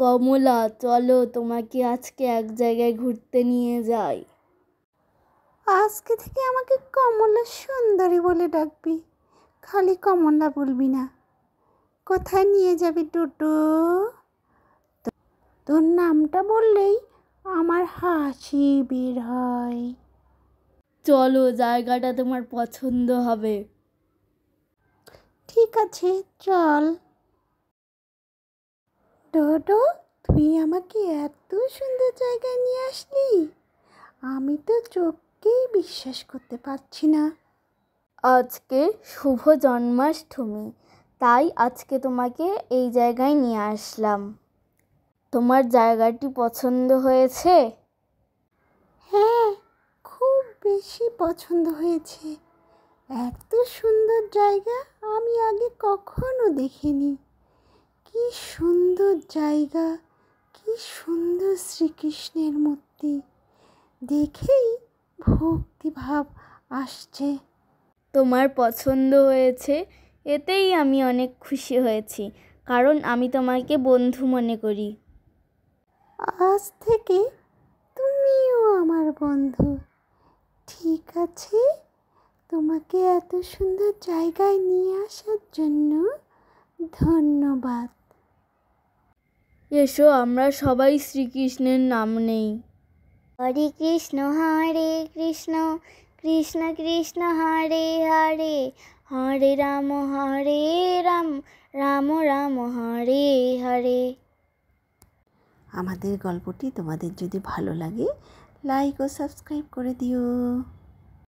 কমলা, চলো তোমাকে আজকে এক জায়গায় ঘুরতে নিয়ে যাই। আজকে থেকে আমাকে কমলা সুন্দরী বলে ডাকবি, খালি কমলা বলবি না। কোথায় নিয়ে যাবি টুটু? তোর নামটা বললেই আমার হাসি বের হয়। চলো, জায়গাটা তোমার পছন্দ হবে। ঠিক আছে, চল। ডোডো, তুই আমাকে এত সুন্দর জায়গায় নিয়ে আসলি, আমি তো চোখকেই বিশ্বাস করতে পারছি না। আজকে শুভ জন্মাষ্টমী, তাই আজকে তোমাকে এই জায়গায় নিয়ে আসলাম। তোমার জায়গাটি পছন্দ হয়েছে? হ্যাঁ, খুব বেশি পছন্দ হয়েছে। এত সুন্দর জায়গা আমি আগে কখনো দেখিনি। কি সুন্দর জায়গা, কি সুন্দর শ্রীকৃষ্ণের মূর্তি, দেখেই ভক্তিভাব আসছে। তোমার পছন্দ হয়েছে, এতেই আমি অনেক খুশি হয়েছি, কারণ আমি তোমাকে বন্ধু মনে করি। আজ থেকে তুমিও আমার বন্ধু। ঠিক আছে, তোমাকে এত সুন্দর জায়গায় নিয়ে আসার জন্য ধন্যবাদ। এসো আমরা সবাই শ্রীকৃষ্ণের নাম নেই। হরে কৃষ্ণ কৃষ্ণ কৃষ্ণ হরে হরে, হরে রাম রাম রাম রাম হরে হরে। আমাদের গল্পটি তোমাদের যদি ভালো লাগে, লাইক ও সাবস্ক্রাইব করে দিও।